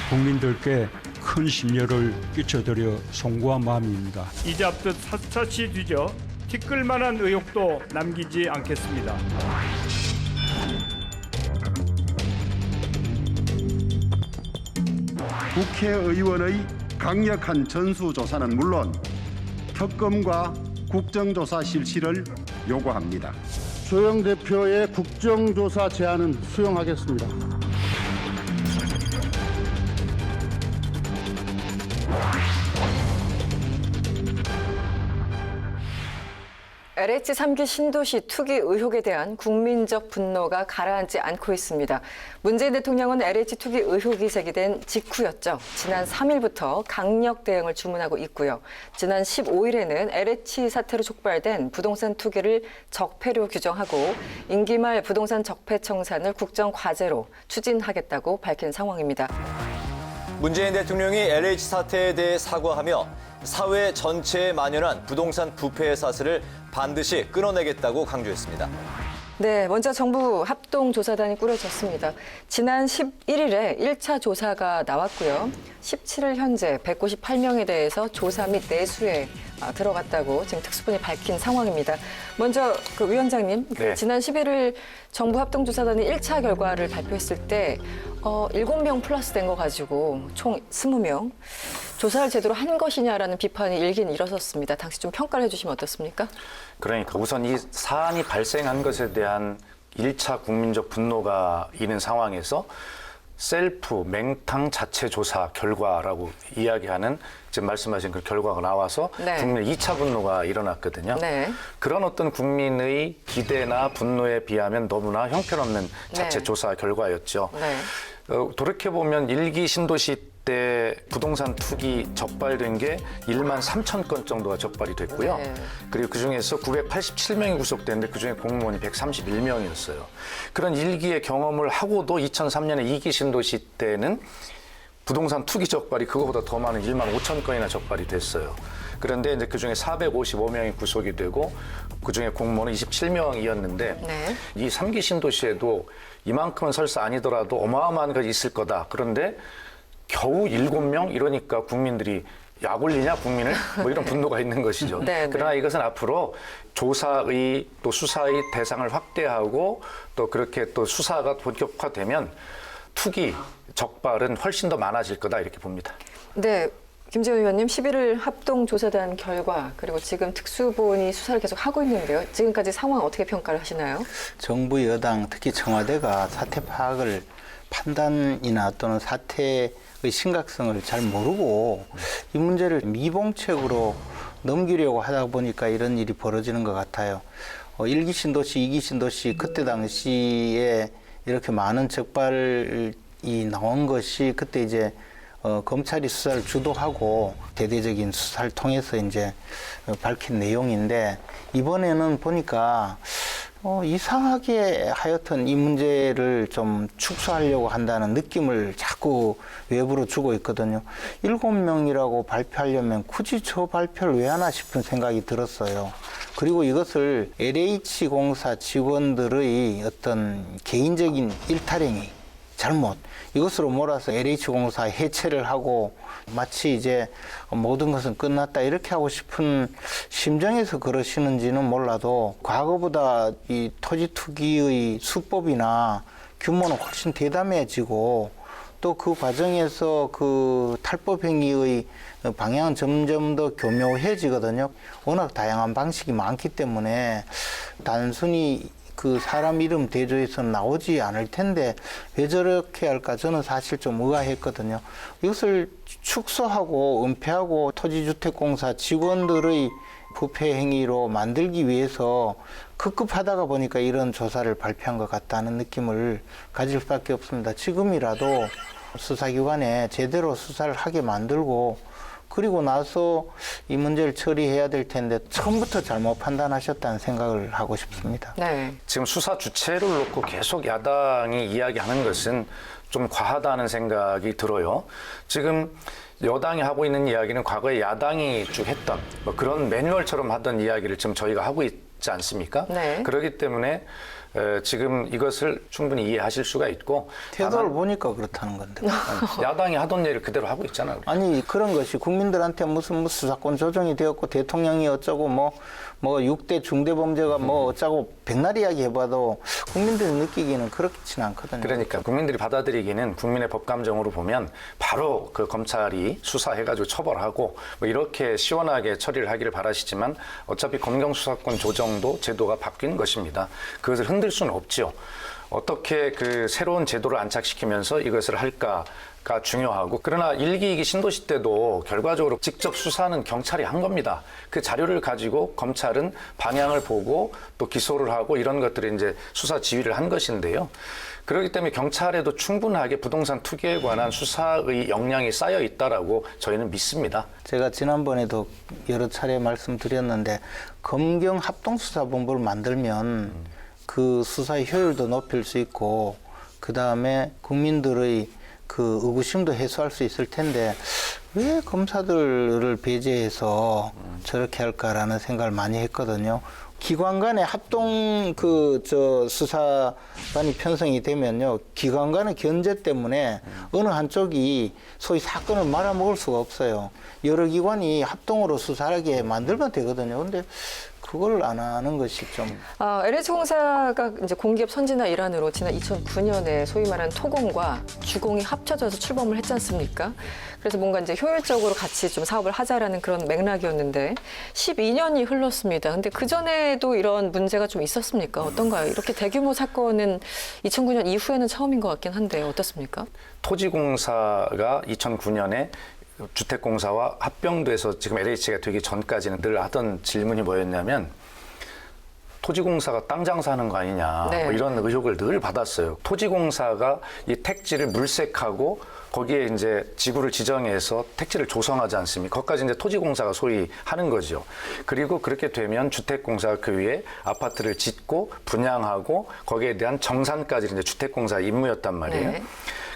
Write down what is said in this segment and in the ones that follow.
국민들께 큰 심려를 끼쳐드려 송구한 마음입니다. 이잡듯 샅샅이 뒤져 티끌만한 의혹도 남기지 않겠습니다. 국회의원의 강력한 전수조사는 물론 특검과 국정조사 실시를 요구합니다. 조영 대표의 국정조사 제안은 수용하겠습니다. LH 3기 신도시 투기 의혹에 대한 국민적 분노가 가라앉지 않고 있습니다. 문재인 대통령은 LH 투기 의혹이 제기된 직후였죠. 지난 3일부터 강력 대응을 주문하고 있고요. 지난 15일에는 LH 사태로 촉발된 부동산 투기를 적폐로 규정하고 임기 말 부동산 적폐 청산을 국정과제로 추진하겠다고 밝힌 상황입니다. 문재인 대통령이 LH 사태에 대해 사과하며 사회 전체에 만연한 부동산 부패의 사슬을 반드시 끊어내겠다고 강조했습니다. 네, 먼저 정부 합동조사단이 꾸려졌습니다. 지난 11일에 1차 조사가 나왔고요. 17일 현재 198명에 대해서 조사 및 내수에 들어갔다고 지금 특수본이 밝힌 상황입니다. 먼저 그 위원장님, 네. 지난 11일 정부 합동조사단이 1차 결과를 발표했을 때 7명 플러스 된 거 가지고 총 20명. 조사를 제대로 한 것이냐라는 비판이 일긴 일어섰습니다. 당시 좀 평가를 해주시면 어떻습니까? 그러니까 우선 이 사안이 발생한 것에 대한 1차 국민적 분노가 있는 상황에서 셀프 맹탕 자체 조사 결과라고 이야기하는 지금 말씀하신 그 결과가 나와서 네. 국민의 2차 분노가 일어났거든요. 네. 그런 어떤 국민의 기대나 분노에 비하면 너무나 형편없는 자체 네. 조사 결과였죠. 네. 돌이켜보면 1기 신도시 때 부동산 투기 적발된 게 1만 3천 건 정도가 적발이 됐고요. 네. 그리고 그중에서 987명이 구속됐는데 그중에 공무원이 131명이었어요. 그런 1기의 경험을 하고도 2003년에 2기 신도시 때는 부동산 투기 적발이 그거보다 더 많은 1만 5천 건이나 적발이 됐어요. 그런데 이제 그중에 455명이 구속이 되고 그중에 공무원은 27명이었는데 네. 이 3기 신도시에도 이만큼은 설사 아니더라도 어마어마한 것이 있을 거다. 그런데 겨우 7명? 이러니까 국민들이 약 올리냐 국민을? 뭐 이런 분노가 있는 것이죠. 네, 그러나 이것은 앞으로 조사의 또 수사의 대상을 확대하고 또 그렇게 또 수사가 본격화되면 투기, 적발은 훨씬 더 많아질 거다 이렇게 봅니다. 네. 김재원 의원님, 11일 합동조사단 결과 그리고 지금 특수본이 수사를 계속 하고 있는데요. 지금까지 상황 어떻게 평가를 하시나요? 정부 여당 특히 청와대가 사태 파악을 판단이나 또는 사태의 심각성을 잘 모르고 이 문제를 미봉책으로 넘기려고 하다 보니까 이런 일이 벌어지는 것 같아요. 1기 신도시, 2기 신도시 그때 당시에 이렇게 많은 적발이 나온 것이 그때 이제 검찰이 수사를 주도하고 대대적인 수사를 통해서 이제 밝힌 내용인데 이번에는 보니까 이상하게 하여튼 이 문제를 좀 축소하려고 한다는 느낌을 자꾸 외부로 주고 있거든요. 7명이라고 발표하려면 굳이 저 발표를 왜 하나 싶은 생각이 들었어요. 그리고 이것을 LH공사 직원들의 어떤 개인적인 일탈행위, 잘못, 이것으로 몰아서 LH공사 해체를 하고 마치 이제 모든 것은 끝났다 이렇게 하고 싶은 심정에서 그러시는지는 몰라도 과거보다 이 토지 투기의 수법이나 규모는 훨씬 대담해지고 또 그 과정에서 그 탈법 행위의 방향은 점점 더 교묘해지거든요. 워낙 다양한 방식이 많기 때문에 단순히 그 사람 이름 대조해서는 나오지 않을 텐데 왜 저렇게 할까 저는 사실 좀 의아했거든요. 이것을 축소하고 은폐하고 토지주택공사 직원들의 부패 행위로 만들기 위해서 급급하다가 보니까 이런 조사를 발표한 것 같다는 느낌을 가질 수밖에 없습니다. 지금이라도 수사기관에 제대로 수사를 하게 만들고 그리고 나서 이 문제를 처리해야 될 텐데 처음부터 잘못 판단하셨다는 생각을 하고 싶습니다. 네. 지금 수사 주체를 놓고 계속 야당이 이야기하는 것은 좀 과하다는 생각이 들어요. 지금 여당이 하고 있는 이야기는 과거에 야당이 쭉 했던 뭐 그런 매뉴얼처럼 하던 이야기를 지금 저희가 하고 있지 않습니까? 네. 그렇기 때문에 지금 이것을 충분히 이해하실 수가 있고 태도를 다만 보니까 그렇다는 건데. 야당이 하던 일을 그대로 하고 있잖아요. 아니 그런 것이 국민들한테 무슨 수사권 조정이 되었고 대통령이 어쩌고 뭐 6대 중대범죄가 뭐 어쩌고 백날 이야기 해봐도 국민들이 느끼기는 그렇지는 않거든요. 그러니까 국민들이 받아들이기는 국민의 법감정으로 보면 바로 그 검찰이 수사해가지고 처벌하고 뭐 이렇게 시원하게 처리를 하기를 바라시지만 어차피 검경수사권 조정도 제도가 바뀐 것입니다. 그것을 흔들 수는 없죠. 어떻게 그 새로운 제도를 안착시키면서 이것을 할까가 중요하고 그러나 1기, 2기 신도시 때도 결과적으로 직접 수사는 경찰이 한 겁니다. 그 자료를 가지고 검찰은 방향을 보고 또 기소를 하고 이런 것들을 이제 수사 지휘를 한 것인데요. 그렇기 때문에 경찰에도 충분하게 부동산 투기에 관한 수사의 역량이 쌓여 있다라고 저희는 믿습니다. 제가 지난번에도 여러 차례 말씀드렸는데 검경 합동수사본부를 만들면 그 수사의 효율도 높일 수 있고 그 다음에 국민들의 그 의구심도 해소할 수 있을 텐데 왜 검사들을 배제해서 저렇게 할까라는 생각을 많이 했거든요. 기관 간의 합동 수사관이 편성이 되면요, 기관 간의 견제 때문에 어느 한쪽이 소위 사건을 말아먹을 수가 없어요. 여러 기관이 합동으로 수사하게 만들면 되거든요. 근데 그걸 안 하는 것이 좀. LH공사가 이제 공기업 선진화 일환으로 지난 2009년에 소위 말하는 토공과 주공이 합쳐져서 출범을 했지 않습니까? 그래서 뭔가 이제 효율적으로 같이 좀 사업을 하자라는 그런 맥락이었는데 12년이 흘렀습니다. 근데 그 전에도 이런 문제가 좀 있었습니까? 어떤가요? 이렇게 대규모 사건은 2009년 이후에는 처음인 것 같긴 한데 어떻습니까? 토지공사가 2009년에 주택공사와 합병돼서 지금 LH가 되기 전까지는 늘 하던 질문이 뭐였냐면 토지공사가 땅 장사하는 거 아니냐 네. 뭐 이런 의혹을 늘 받았어요. 토지공사가 이 택지를 물색하고 거기에 이제 지구를 지정해서 택지를 조성하지 않습니까? 거기까지 이제 토지공사가 소위 하는 거죠. 그리고 그렇게 되면 주택공사가 그 위에 아파트를 짓고 분양하고 거기에 대한 정산까지 이제 주택공사 임무였단 말이에요. 네.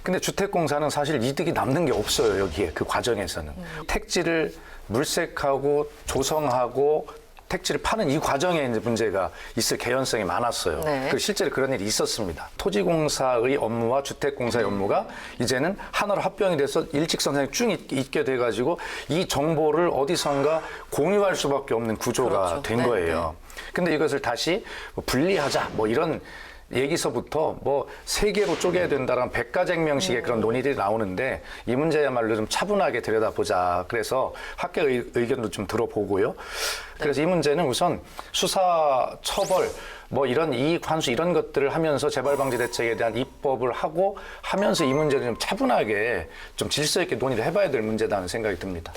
근데 주택공사는 사실 이득이 남는 게 없어요, 여기에. 그 과정에서는. 택지를 물색하고 조성하고 택지를 파는 이 과정에 이제 문제가 있을 개연성이 많았어요. 네. 그 실제로 그런 일이 있었습니다. 토지공사의 업무와 주택공사의 업무가 이제는 하나로 합병이 돼서 일직선상에 쭉 있게 돼가지고 이 정보를 어디선가 공유할 수밖에 없는 구조가 그렇죠. 된 네, 거예요. 근데 이것을 다시 분리하자, 뭐 이런 얘기서부터 뭐 세 개로 쪼개야 된다라는 백가쟁명식의 그런 논의들이 나오는데 이 문제야말로 좀 차분하게 들여다보자. 그래서 학계 의견도 좀 들어보고요. 그래서 이 문제는 우선 수사, 처벌, 뭐 이런 이익 환수 이런 것들을 하면서 재발방지 대책에 대한 입법을 하고 하면서 이 문제를 좀 차분하게 좀 질서 있게 논의를 해봐야 될 문제다는 생각이 듭니다.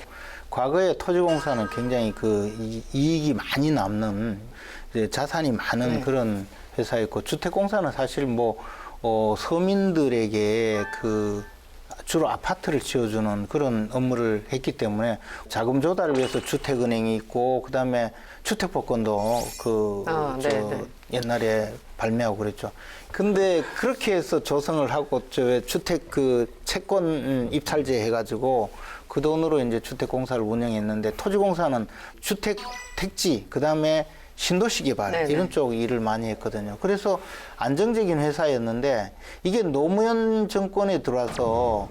과거에 토지공사는 굉장히 그 이익이 많이 남는 이제 자산이 많은 그런 회사였고 주택공사는 사실 서민들에게 그 주로 아파트를 지어주는 그런 업무를 했기 때문에 자금 조달을 위해서 주택은행이 있고 그다음에 주택복권도 옛날에 발매하고 그랬죠. 근데 그렇게 해서 조성을 하고 주택 그 채권 입찰제 해가지고 그 돈으로 이제 주택공사를 운영했는데 토지공사는 주택 택지 그다음에 신도시 개발 네네. 이런 쪽 일을 많이 했거든요. 그래서 안정적인 회사였는데 이게 노무현 정권에 들어와서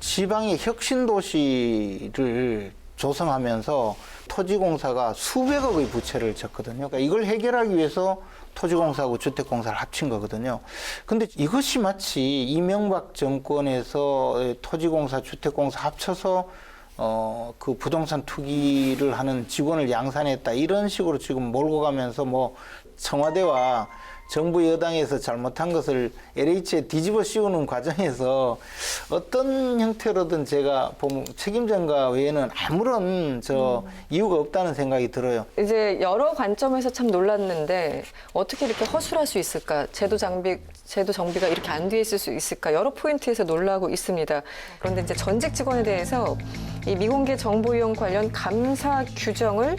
지방의 혁신도시를 조성하면서 토지공사가 수백억의 부채를 졌거든요. 그러니까 이걸 해결하기 위해서 토지공사하고 주택공사를 합친 거거든요. 근데 이것이 마치 이명박 정권에서 토지공사, 주택공사 합쳐서 그 부동산 투기를 하는 직원을 양산했다 이런 식으로 지금 몰고 가면서 청와대와 정부 여당에서 잘못한 것을 LH에 뒤집어 씌우는 과정에서 어떤 형태로든 제가 보면 책임전가 외에는 아무런 이유가 없다는 생각이 들어요. 이제 여러 관점에서 참 놀랐는데 어떻게 이렇게 허술할 수 있을까? 제도 정비가 이렇게 안 돼 있을 수 있을까? 여러 포인트에서 놀라고 있습니다. 그런데 이제 전직 직원에 대해서 이 미공개 정보 이용 관련 감사 규정을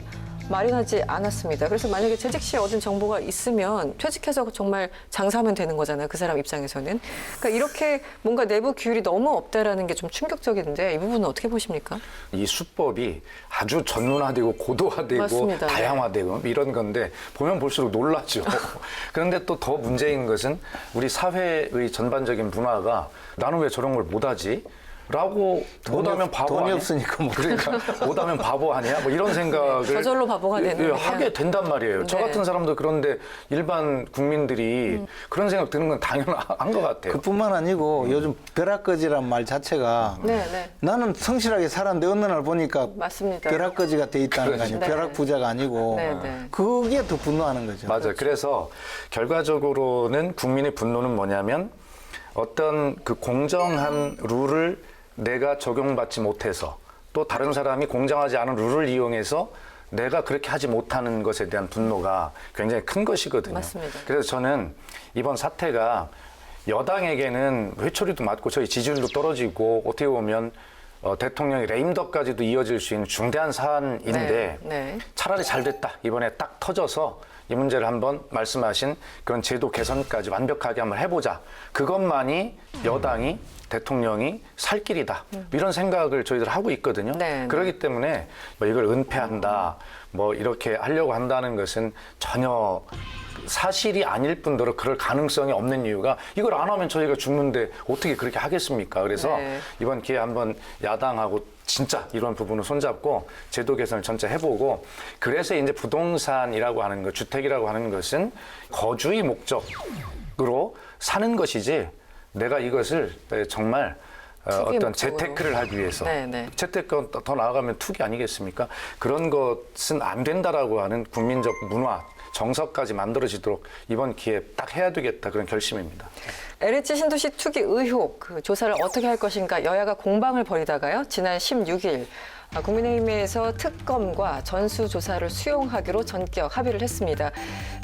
마련하지 않았습니다. 그래서 만약에 재직 시에 얻은 정보가 있으면 퇴직해서 정말 장사하면 되는 거잖아요. 그 사람 입장에서는. 그러니까 이렇게 뭔가 내부 규율이 너무 없다라는 게 좀 충격적인데 이 부분은 어떻게 보십니까? 이 수법이 아주 전문화되고 고도화되고 맞습니다. 다양화되고 이런 건데 보면 볼수록 놀라죠. 그런데 또 더 문제인 것은 우리 사회의 전반적인 문화가 나는 왜 저런 걸 못하지? 라고 못하면 바보 돈이 아니야? 없으니까 못 그러니까 못하면 바보 아니야? 뭐 이런 생각을 저절로 바보가 되는 거냐? 하게 된단 말이에요. 저 네. 같은 사람도 그런데 일반 국민들이 그런 생각 드는 건 당연한 것 같아요. 그뿐만 아니고 요즘 벼락거지란 말 자체가 네, 네. 나는 성실하게 살았는데 어느 날 보니까 맞습니다. 벼락거지가 돼 있다는 거 아니에요. 네. 벼락 부자가 아니고 네, 네. 그게 더 분노하는 거죠. 맞아요. 그래서 결과적으로는 국민의 분노는 뭐냐면 어떤 그 공정한 룰을 내가 적용받지 못해서 또 다른 사람이 공정하지 않은 룰을 이용해서 내가 그렇게 하지 못하는 것에 대한 분노가 굉장히 큰 것이거든요. 맞습니다. 그래서 저는 이번 사태가 여당에게는 회초리도 맞고 저희 지지율도 떨어지고 어떻게 보면 대통령의 레임덕까지도 이어질 수 있는 중대한 사안인데 네, 네. 차라리 잘 됐다. 이번에 딱 터져서 이 문제를 한번 말씀하신 그런 제도 개선까지 완벽하게 한번 해보자. 그것만이 여당이 대통령이 살 길이다. 이런 생각을 저희들 하고 있거든요. 네, 그렇기 때문에 뭐 이걸 은폐한다. 뭐 이렇게 하려고 한다는 것은 전혀 사실이 아닐 뿐더러 그럴 가능성이 없는 이유가 이걸 안 하면 저희가 죽는데 어떻게 그렇게 하겠습니까? 그래서 네. 이번 기회에 한번 야당하고 진짜 이런 부분을 손잡고 제도 개선을 전체 해보고 그래서 이제 부동산이라고 하는 것, 주택이라고 하는 것은 거주의 목적으로 사는 것이지 내가 이것을 정말 투기 어떤 목적으로. 재테크를 하기 위해서 네, 네. 재테크 더 나아가면 투기 아니겠습니까? 그런 것은 안 된다라고 하는 국민적 문화 정서까지 만들어지도록 이번 기회에 딱 해야 되겠다 그런 결심입니다. LH 신도시 투기 의혹 그 조사를 어떻게 할 것인가 여야가 공방을 벌이다가요. 지난 16일 국민의힘에서 특검과 전수조사를 수용하기로 전격 합의를 했습니다.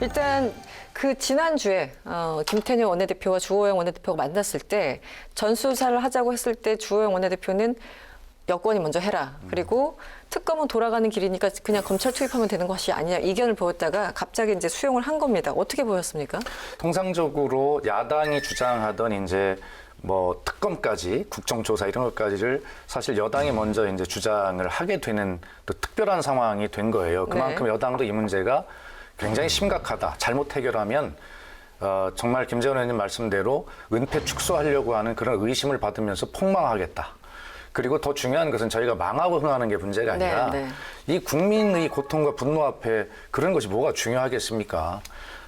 일단 그 지난주에 김태년 원내대표와 주호영 원내대표가 만났을 때 전수조사를 하자고 했을 때 주호영 원내대표는 여권이 먼저 해라. 그리고 특검은 돌아가는 길이니까 그냥 검찰 투입하면 되는 것이 아니냐 이견을 보였다가 갑자기 이제 수용을 한 겁니다. 어떻게 보였습니까? 통상적으로 야당이 주장하던 이제 뭐 특검까지 국정조사 이런 것까지를 사실 여당이 먼저 이제 주장을 하게 되는 또 특별한 상황이 된 거예요. 그만큼 네. 여당도 이 문제가 굉장히 심각하다. 잘못 해결하면 정말 김재원 의원님 말씀대로 은폐 축소하려고 하는 그런 의심을 받으면서 폭망하겠다. 그리고 더 중요한 것은 저희가 망하고 흥하는 게 문제가 아니라 네, 이 국민의 고통과 분노 앞에 그런 것이 뭐가 중요하겠습니까?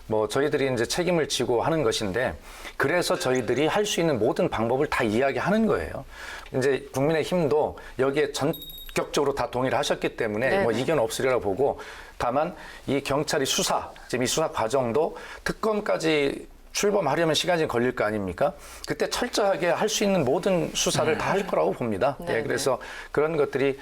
뭐 저희들이 이제 책임을 지고 하는 것인데 그래서 저희들이 할 수 있는 모든 방법을 다 이야기하는 거예요. 이제 국민의힘도 여기에 전격적으로 다 동의를 하셨기 때문에 네. 뭐 이견 없으리라 보고 다만 이 경찰이 수사, 지금 이 수사 과정도 특검까지 출범하려면 시간이 걸릴 거 아닙니까? 그때 철저하게 할 수 있는 모든 수사를 다 할 거라고 봅니다. 네, 예, 그래서 그런 것들이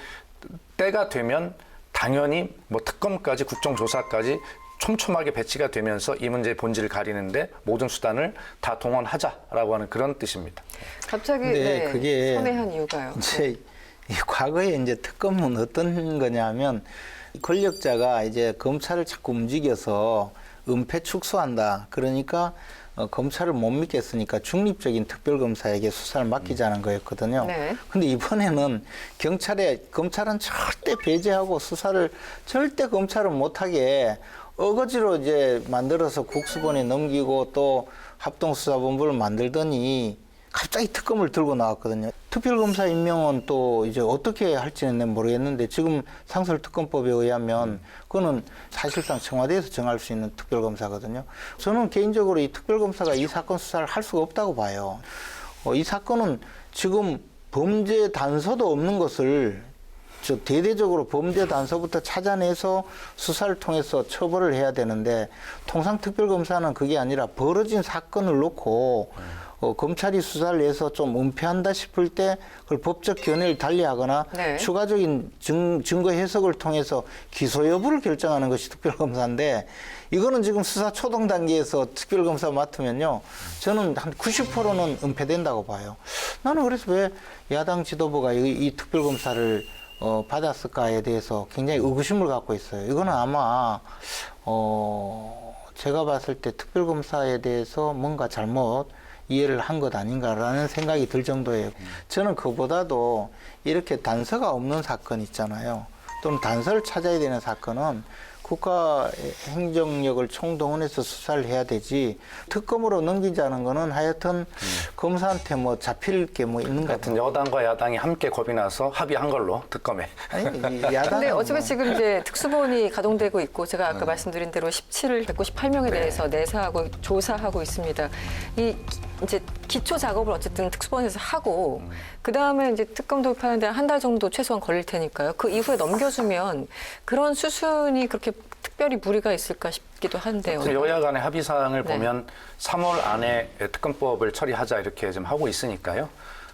때가 되면 당연히 뭐 특검까지 국정조사까지 촘촘하게 배치가 되면서 이 문제의 본질을 가리는데 모든 수단을 다 동원하자라고 하는 그런 뜻입니다. 갑자기 근데 그게 선회한 이유가요. 이제 이 과거에 이제 특검은 어떤 거냐면 권력자가 이제 검찰을 자꾸 움직여서 은폐 축소한다. 그러니까 검찰을 못 믿겠으니까 중립적인 특별검사에게 수사를 맡기자는 거였거든요. 네. 근데 이번에는 검찰은 절대 배제하고 수사를 절대 검찰은 못하게 어거지로 이제 만들어서 국수본에 넘기고 또 합동수사본부를 만들더니 갑자기 특검을 들고 나왔거든요. 특별검사 임명은 또 이제 어떻게 할지는 모르겠는데 지금 상설특검법에 의하면 그거는 사실상 청와대에서 정할 수 있는 특별검사거든요. 저는 개인적으로 이 특별검사가 이 사건 수사를 할 수가 없다고 봐요. 이 사건은 지금 범죄 단서도 없는 것을 대대적으로 범죄 단서부터 찾아내서 수사를 통해서 처벌을 해야 되는데 통상 특별검사는 그게 아니라 벌어진 사건을 놓고 검찰이 수사를 해서 좀 은폐한다 싶을 때 그걸 법적 견해를 달리하거나 네. 추가적인 증거 해석을 통해서 기소 여부를 결정하는 것이 특별검사인데 이거는 지금 수사 초동 단계에서 특별검사 맡으면요 저는 한 90%는 은폐된다고 봐요. 나는 그래서 왜 야당 지도부가 이 특별검사를 받았을까에 대해서 굉장히 의구심을 갖고 있어요. 이거는 아마 제가 봤을 때 특별검사에 대해서 뭔가 잘못 이해를 한 것 아닌가라는 생각이 들 정도예요. 저는 그보다도 이렇게 단서가 없는 사건 있잖아요. 또는 단서를 찾아야 되는 사건은 국가 행정력을 총동원해서 수사를 해야 되지, 특검으로 넘기자는 거는 하여튼 검사한테 뭐 잡힐 게 뭐 있는 것 하여튼 같아요. 여당과 야당이 함께 겁이 나서 합의한 걸로 특검에. 아니, 근데 야당은 어차피 지금 이제 특수본이 가동되고 있고 제가 아까 말씀드린 대로 17일 198명에 대해서 내사하고 조사하고 있습니다. 이 이제 기초 작업을 어쨌든 특수본에서 하고 그 다음에 이제 특검 도입하는데 한 달 정도 최소한 걸릴 테니까요. 그 이후에 넘겨주면 그런 수순이 그렇게 특별히 무리가 있을까 싶기도 한데요. 여야 간의 합의 사항을 네. 보면 3월 안에 특검법을 처리하자 이렇게 좀 하고 있으니까요.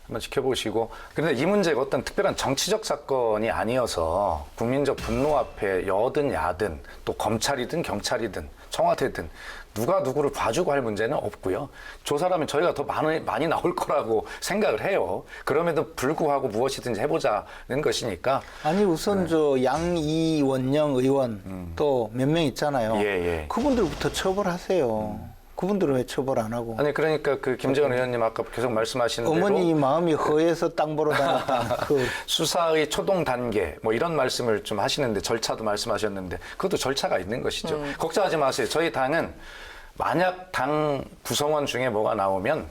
한번 지켜보시고. 그런데 이 문제가 어떤 특별한 정치적 사건이 아니어서 국민적 분노 앞에 여든 야든 또 검찰이든 경찰이든 청와대든 누가 누구를 봐주고 할 문제는 없고요. 조사라면 저희가 더 많이 나올 거라고 생각을 해요. 그럼에도 불구하고 무엇이든지 해보자는 것이니까. 아니 우선 저 양이원영 의원 또 몇 명 있잖아요. 예. 그분들부터 처벌하세요. 그분들은 왜 처벌 안 하고? 아니 그러니까 그 김재원 의원님 아까 계속 말씀하시는 대로 어머니 마음이 허해서 땅 보러 다녔다. 그 수사의 초동 단계 뭐 이런 말씀을 좀 하시는데 절차도 말씀하셨는데 그것도 절차가 있는 것이죠. 걱정하지 마세요. 저희 당은 만약 당 구성원 중에 뭐가 나오면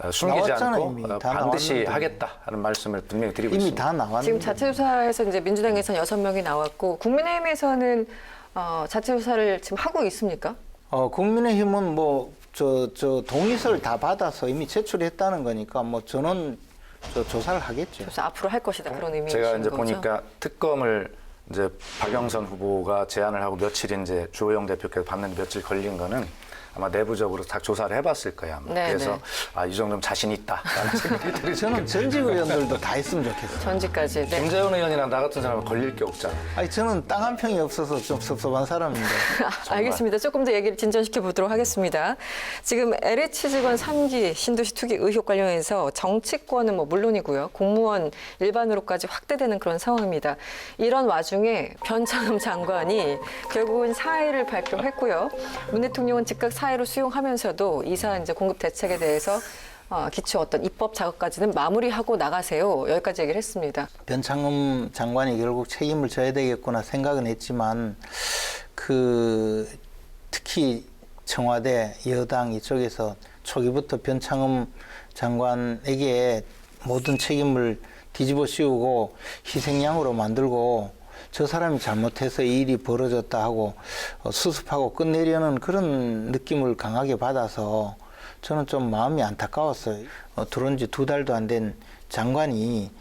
숨기지 나왔잖아요, 않고 이미. 다 반드시 나왔는데. 하겠다 하는 말씀을 분명히 드리고 이미 있습니다. 다 나왔는데. 지금 자체조사에서 이제 민주당에서는 6명이 나왔고 국민의힘에서는 자체조사를 지금 하고 있습니까? 국민의힘은 뭐 저 동의서를 다 받아서 이미 제출했다는 거니까 뭐 저는 조사를 하겠죠. 그래서 앞으로 할 것이다 그런 의미이신 제가 이제 거죠? 보니까 특검을 이제 박영선 후보가 제안을 하고 며칠 이제 주호영 대표께서 받는데 며칠 걸린 거는 아마 내부적으로 다 조사를 해봤을 거예요. 아마. 네, 그래서 네. 이 정도면 자신 있다라는 생각이 들어요. 저는 전직 의원들도 다 했으면 좋겠어요. 전직까지. 네. 김재원 의원이나 나 같은 사람은 걸릴 게 없잖아. 아니 저는 땅 한 평이 없어서 좀 섭섭한 사람인데. 알겠습니다. 조금 더 얘기를 진전시켜 보도록 하겠습니다. 지금 LH 직원 3기 신도시 투기 의혹 관련해서 정치권은 뭐 물론이고요. 공무원 일반으로까지 확대되는 그런 상황입니다. 이런 와중에 변창흠 장관이 결국은 사의를 발표했고요. 문 대통령은 즉각 사의로 수용하면서도 이사 이제 공급 대책에 대해서 기초 어떤 입법 작업까지는 마무리하고 나가세요. 여기까지 얘기를 했습니다. 변창흠 장관이 결국 책임을 져야 되겠구나 생각은 했지만 특히 청와대 여당 이쪽에서 초기부터 변창흠 장관에게 모든 책임을 뒤집어 씌우고 희생양으로 만들고 저 사람이 잘못해서 이 일이 벌어졌다 하고 수습하고 끝내려는 그런 느낌을 강하게 받아서 저는 좀 마음이 안타까웠어요. 들어온 지 2달도 안 된 장관이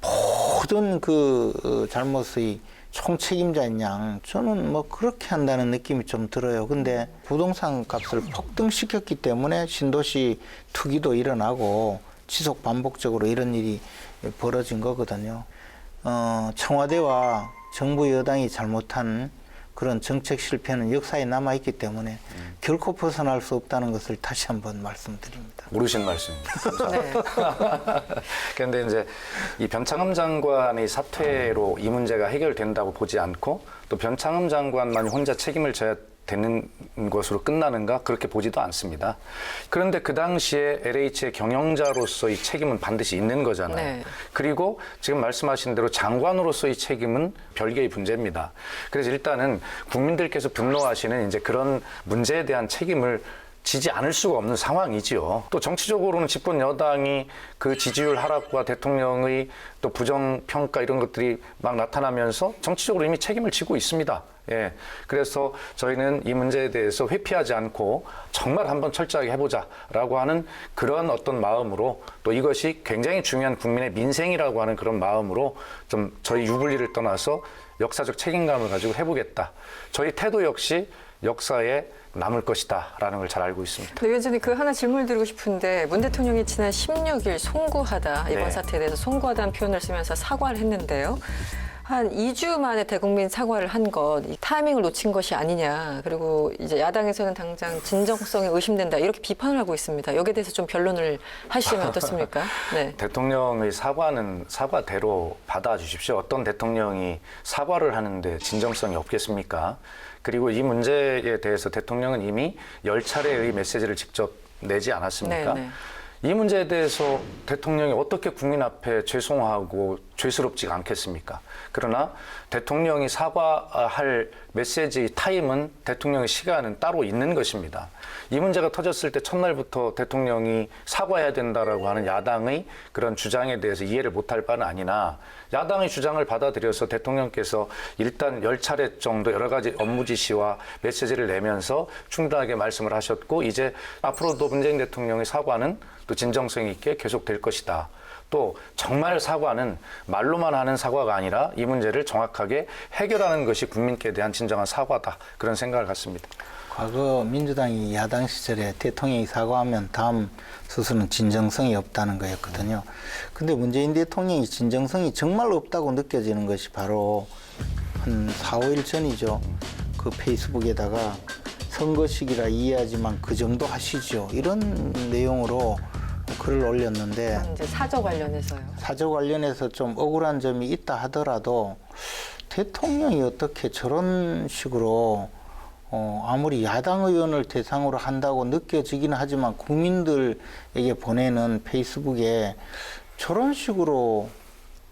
모든 그 잘못의 총책임자인 양 저는 뭐 그렇게 한다는 느낌이 좀 들어요. 근데 부동산 값을 폭등시켰기 때문에 신도시 투기도 일어나고 지속 반복적으로 이런 일이 벌어진 거거든요. 청와대와 정부 여당이 잘못한 그런 정책 실패는 역사에 남아있기 때문에 결코 벗어날 수 없다는 것을 다시 한번 말씀드립니다. 모르신 말씀입니다. 네. 그런데 이제 이 변창흠 장관의 사퇴로 이 문제가 해결된다고 보지 않고 또 변창흠 장관만이 혼자 책임을 져야 되는 것으로 끝나는가 그렇게 보지도 않습니다. 그런데 그 당시에 LH의 경영자로서의 책임은 반드시 있는 거잖아요. 네. 그리고 지금 말씀하신 대로 장관으로서의 책임은 별개의 문제입니다. 그래서 일단은 국민들께서 분노하시는 이제 그런 문제에 대한 책임을 지지 않을 수가 없는 상황이지요. 또 정치적으로는 집권 여당이 그 지지율 하락과 대통령의 또 부정평가 이런 것들이 막 나타나면서 정치적으로 이미 책임을 지고 있습니다. 예. 그래서 저희는 이 문제에 대해서 회피하지 않고 정말 한번 철저하게 해보자라고 하는 그런 어떤 마음으로 또 이것이 굉장히 중요한 국민의 민생이라고 하는 그런 마음으로 좀 저희 유불리를 떠나서 역사적 책임감을 가지고 해보겠다. 저희 태도 역시 역사에 남을 것이다라는 걸 잘 알고 있습니다. 네, 위원장님 그 하나 질문을 드리고 싶은데 문 대통령이 지난 16일 송구하다 이번 네. 사태에 대해서 송구하다는 표현을 쓰면서 사과를 했는데요. 한 2주 만에 대국민 사과를 한 것, 이 타이밍을 놓친 것이 아니냐. 그리고 이제 야당에서는 당장 진정성이 의심된다. 이렇게 비판을 하고 있습니다. 여기에 대해서 좀 변론을 하시면 어떻습니까? 네. 대통령의 사과는 사과대로 받아주십시오. 어떤 대통령이 사과를 하는데 진정성이 없겠습니까? 그리고 이 문제에 대해서 대통령은 이미 10차례의 메시지를 직접 내지 않았습니까? 네, 네. 이 문제에 대해서 대통령이 어떻게 국민 앞에 죄송하고 죄스럽지가 않겠습니까? 그러나 대통령이 사과할 메시지 타임은 대통령의 시간은 따로 있는 것입니다. 이 문제가 터졌을 때 첫날부터 대통령이 사과해야 된다라고 하는 야당의 그런 주장에 대해서 이해를 못할 바는 아니나 야당의 주장을 받아들여서 대통령께서 일단 10차례 정도 여러 가지 업무 지시와 메시지를 내면서 충분하게 말씀을 하셨고 이제 앞으로도 문재인 대통령의 사과는 또 진정성 있게 계속될 것이다. 또 정말 사과는 말로만 하는 사과가 아니라 이 문제를 정확하게 해결하는 것이 국민께 대한 진정한 사과다. 그런 생각을 갖습니다. 과거 민주당이 야당 시절에 대통령이 사과하면 다음 수순은 진정성이 없다는 거였거든요. 근데 문재인 대통령이 진정성이 정말 없다고 느껴지는 것이 바로 한 4, 5일 전이죠. 그 페이스북에다가 선거 시기라 이해하지만 그 정도 하시죠. 이런 내용으로 글을 올렸는데 이제 사저 관련해서요. 사저 관련해서 좀 억울한 점이 있다 하더라도 대통령이 어떻게 저런 식으로 아무리 야당 의원을 대상으로 한다고 느껴지기는 하지만 국민들에게 보내는 페이스북에 저런 식으로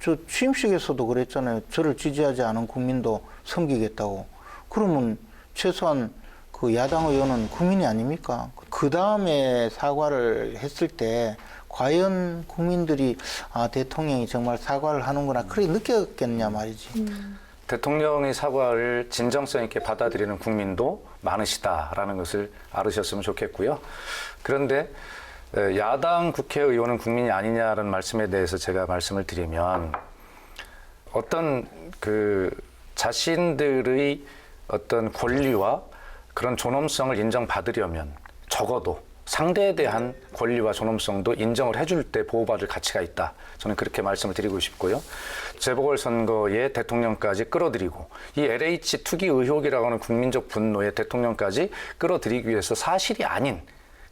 저 취임식에서도 그랬잖아요. 저를 지지하지 않은 국민도 섬기겠다고. 그러면 최소한 그 야당 의원은 국민이 아닙니까? 그 다음에 사과를 했을 때 과연 국민들이 아 대통령이 정말 사과를 하는구나 그렇게 느꼈겠냐 말이지. 대통령의 사과를 진정성 있게 받아들이는 국민도 많으시다라는 것을 알으셨으면 좋겠고요. 그런데 야당 국회의원은 국민이 아니냐라는 말씀에 대해서 제가 말씀을 드리면 어떤 그 자신들의 어떤 권리와 그런 존엄성을 인정받으려면 적어도 상대에 대한 권리와 존엄성도 인정을 해줄 때 보호받을 가치가 있다. 저는 그렇게 말씀을 드리고 싶고요. 재보궐선거에 대통령까지 끌어들이고 이 LH 투기 의혹이라고 하는 국민적 분노에 대통령까지 끌어들이기 위해서 사실이 아닌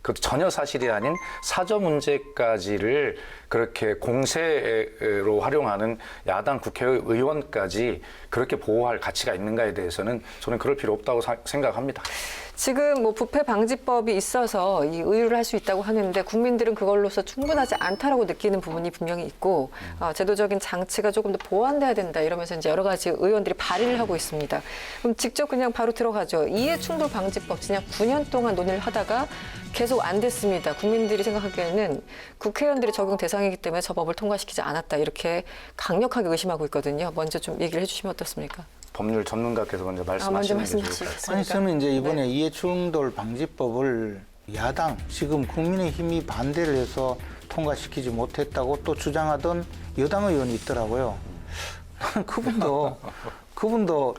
그것도 전혀 사실이 아닌 사저 문제까지를 그렇게 공세로 활용하는 야당 국회의원까지 그렇게 보호할 가치가 있는가에 대해서는 저는 그럴 필요 없다고 생각합니다. 지금 뭐 부패 방지법이 있어서 이 의유를 할 수 있다고 하는데 국민들은 그걸로서 충분하지 않다라고 느끼는 부분이 분명히 있고 제도적인 장치가 조금 더 보완돼야 된다 이러면서 이제 여러 가지 의원들이 발의를 하고 있습니다. 그럼 직접 그냥 바로 들어가죠. 이해충돌 방지법 지난 9년 동안 논의를 하다가 계속 안 됐습니다. 국민들이 생각하기에는 국회의원들이 적용 대상이기 때문에 저 법을 통과시키지 않았다 이렇게 강력하게 의심하고 있거든요. 먼저 좀 얘기를 해주시면 어떻습니까? 법률 전문가께서 먼저 먼저 말씀하시는 게 좋을 것 같습니다. 말씀하시겠습니까? 아니 저는 이제 이번에 이해충돌 방지법을 야당 지금 국민의힘이 반대를 해서 통과시키지 못했다고 또 주장하던 여당 의원이 있더라고요. 그분도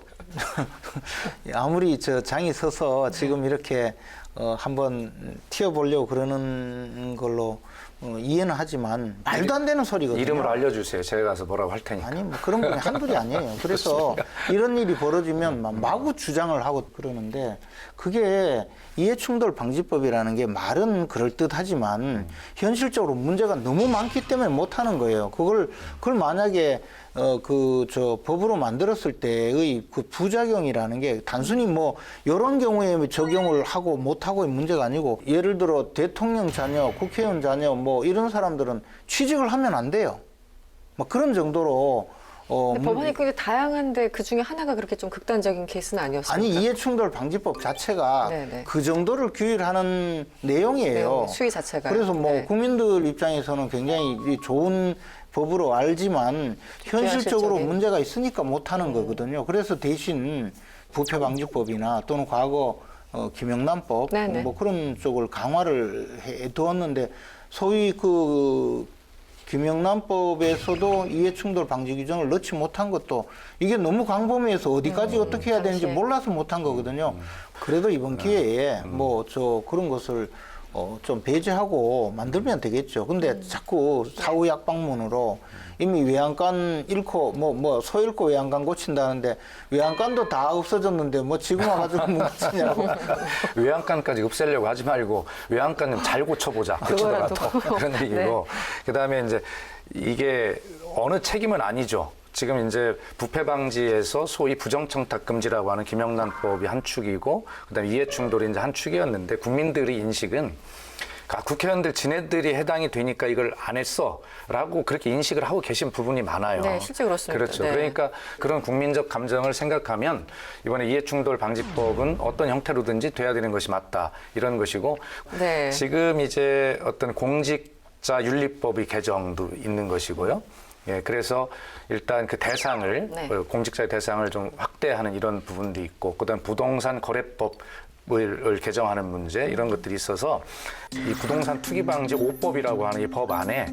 아무리 저 장이 서서 지금 이렇게 한번 튀어보려고 그러는 걸로 이해는 하지만 말도 안 되는 소리거든요. 이름을 알려주세요. 제가 가서 뭐라고 할 테니까. 아니 뭐 그런 건 한둘이 아니에요. 그래서 이런 일이 벌어지면 마구 주장을 하고 그러는데 그게 이해충돌 방지법이라는 게 말은 그럴듯하지만 현실적으로 문제가 너무 많기 때문에 못하는 거예요. 그걸 만약에 법으로 만들었을 때의 그 부작용이라는 게 단순히 뭐 이런 경우에 적용을 하고 못하고의 문제가 아니고 예를 들어 대통령 자녀, 국회의원 자녀 뭐 이런 사람들은 취직을 하면 안 돼요. 막 그런 정도로 법안이 꽤 다양한데 그 중에 하나가 그렇게 좀 극단적인 케이스는 아니었습니까? 아니 이해충돌 방지법 자체가 네네. 그 정도를 규율하는 내용이에요. 네, 수위 자체가. 그래서 뭐 네. 국민들 입장에서는 굉장히 좋은 법으로 알지만 현실적으로 현실적인. 문제가 있으니까 못하는 거거든요. 그래서 대신 부패방지법이나 또는 과거 김영란법 네네. 뭐 그런 쪽을 강화를 해두었는데 소위 그 김영란법에서도 이해충돌 방지 규정을 넣지 못한 것도 이게 너무 광범위해서 어디까지 어떻게 해야 되는지 당시에. 몰라서 못한 거거든요. 그래도 이번 기회에 뭐 그런 것을 좀 배제하고 만들면 되겠죠. 근데 자꾸 사후 약방문으로 이미 외양간 잃고 소 잃고 외양간 고친다는데 외양간도 다 없어졌는데 뭐 지금 와가지고 뭐 고치냐고. 외양간까지 없애려고 하지 말고 외양간 좀 잘 고쳐보자. 고치더라도 그런 얘기고. 네. 그다음에 이제 이게 어느 책임은 아니죠. 지금 이제 부패 방지에서 소위 부정청탁 금지라고 하는 김영란법이 한 축이고, 그다음에 이해충돌이 이제 한 축이었는데 국민들의 인식은 국회의원들 지네들이 해당이 되니까 이걸 안 했어라고 그렇게 인식을 하고 계신 부분이 많아요. 네, 실제 그렇습니다. 그렇죠. 네. 그러니까 그런 국민적 감정을 생각하면 이번에 이해충돌 방지법은 어떤 형태로든지 돼야 되는 것이 맞다 이런 것이고, 네. 지금 이제 어떤 공직자 윤리법의 개정도 있는 것이고요. 예, 그래서 일단 그 대상을 네. 공직자의 대상을 좀 확대하는 이런 부분도 있고, 그다음 부동산 거래법을 개정하는 문제 이런 것들이 있어서 이 부동산 투기 방지 5법이라고 하는 이 법 안에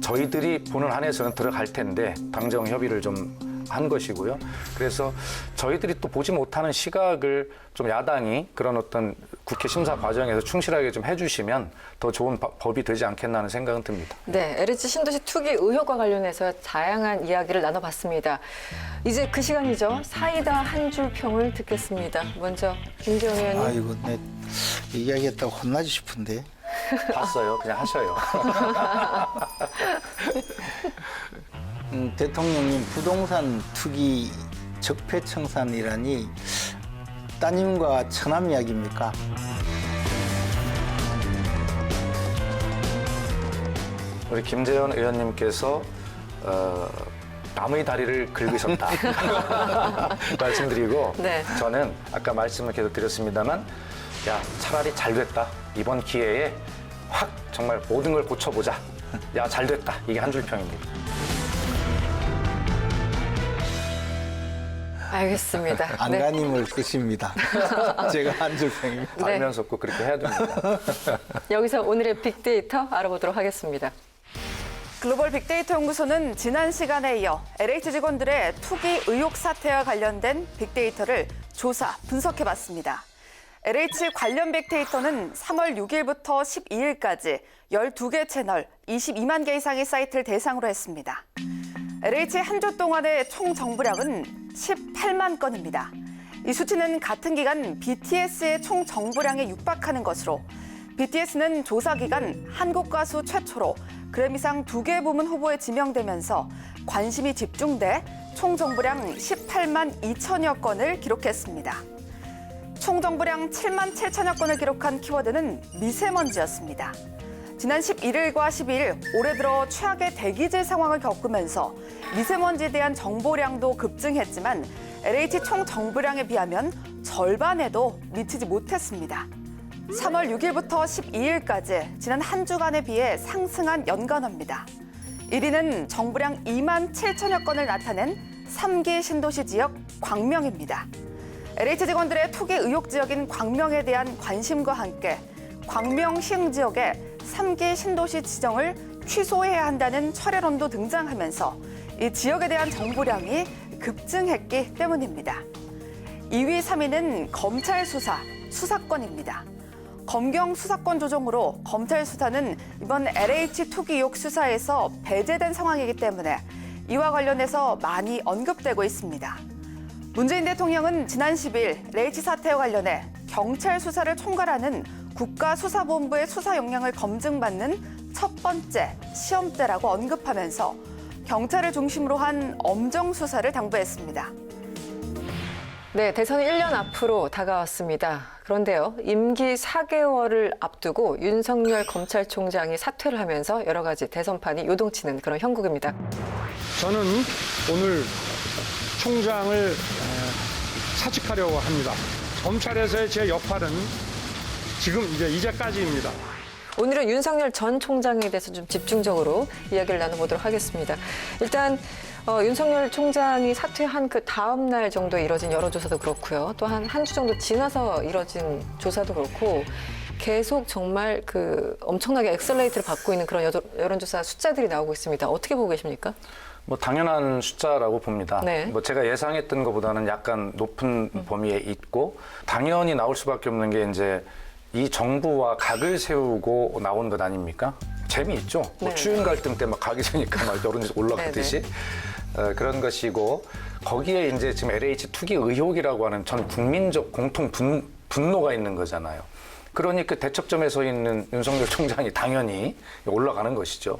저희들이 보는 한에서는 들어갈 텐데 당정 협의를 좀 한 것이고요. 그래서 저희들이 또 보지 못하는 시각을 좀 야당이 그런 어떤 국회 심사 과정에서 충실하게 좀 해주시면 더 좋은 법이 되지 않겠나 하는 생각은 듭니다. 네, LH 신도시 투기 의혹과 관련해서 다양한 이야기를 나눠봤습니다. 이제 그 시간이죠. 사이다 한 줄 평을 듣겠습니다. 먼저 김재원 의원님. 아이고, 내 이야기했다고 혼나지 싶은데. 봤어요. 그냥 하셔요. 대통령님 부동산 투기 적폐청산이라니 따님과 처남 이야기입니까? 우리 김재원 의원님께서 남의 다리를 긁으셨다 말씀드리고, 네. 저는 아까 말씀을 계속 드렸습니다만, 야 차라리 잘 됐다, 이번 기회에 확 정말 모든 걸 고쳐보자, 야 잘 됐다, 이게 한 줄 평입니다. 알겠습니다. 네. 안가님을 쓰십니다. 제가 한 줄 평입니다. 네. 알면서 꼭 그렇게 해야 됩니다. 여기서 오늘의 빅데이터 알아보도록 하겠습니다. 글로벌 빅데이터 연구소는 지난 시간에 이어 LH 직원들의 투기 의혹 사태와 관련된 빅데이터를 조사, 분석해봤습니다. LH 관련 빅데이터는 3월 6일부터 12일까지 12개 채널 22만 개 이상의 사이트를 대상으로 했습니다. LH 한 주 동안의 총 정보량은 18만 건입니다. 이 수치는 같은 기간 BTS의 총 정보량에 육박하는 것으로, BTS는 조사 기간 한국 가수 최초로 그래미상 2개 부문 후보에 지명되면서 관심이 집중돼 총 정보량 18만 2천여 건을 기록했습니다. 총 정보량 7만 7천여 건을 기록한 키워드는 미세먼지였습니다. 지난 11일과 12일 올해 들어 최악의 대기질 상황을 겪으면서 미세먼지에 대한 정보량도 급증했지만 LH 총 정보량에 비하면 절반에도 미치지 못했습니다. 3월 6일부터 12일까지 지난 한 주간에 비해 상승한 연간어입니다. 1위는 정보량 2만 7천여 건을 나타낸 3기 신도시 지역 광명입니다. LH 직원들의 투기 의혹 지역인 광명에 대한 관심과 함께 광명 시흥 지역에 3기 신도시 지정을 취소해야 한다는 철회론도 등장하면서 이 지역에 대한 정보량이 급증했기 때문입니다. 2위, 3위는 검찰 수사, 수사권입니다. 검경 수사권 조정으로 검찰 수사는 이번 LH 투기 의혹 수사에서 배제된 상황이기 때문에 이와 관련해서 많이 언급되고 있습니다. 문재인 대통령은 지난 10일 LH 사태와 관련해 경찰 수사를 총괄하는 국가수사본부의 수사 역량을 검증받는 첫 번째 시험대라고 언급하면서 경찰을 중심으로 한 엄정 수사를 당부했습니다. 네, 대선이 1년 앞으로 다가왔습니다. 그런데요, 임기 4개월을 앞두고 윤석열 검찰총장이 사퇴를 하면서 여러 가지 대선판이 요동치는 그런 형국입니다. 저는 오늘 총장을 사직하려고 합니다. 검찰에서의 제 역할은 지금 이제까지입니다. 오늘은 윤석열 전 총장에 대해서 좀 집중적으로 이야기를 나눠보도록 하겠습니다. 일단 윤석열 총장이 사퇴한 그 다음 날 정도에 이뤄진 여론조사도 그렇고요. 또 한 주 정도 지나서 이뤄진 조사도 그렇고 계속 정말 그 엄청나게 엑셀레이트를 받고 있는 그런 여론조사 숫자들이 나오고 있습니다. 어떻게 보고 계십니까? 뭐 당연한 숫자라고 봅니다. 네. 뭐 제가 예상했던 것보다는 약간 높은 범위에 있고, 당연히 나올 수밖에 없는 게 이제 이 정부와 각을 세우고 나온 것 아닙니까? 재미있죠. 뭐 네. 추윤 갈등 때 막 각이 세니까 막 여론이 올라가듯이 그런 것이고 거기에 이제 지금 LH 투기 의혹이라고 하는 전 국민적 공통 분노가 있는 거잖아요. 그러니 그 대척점에 서 있는 윤석열 총장이 당연히 올라가는 것이죠.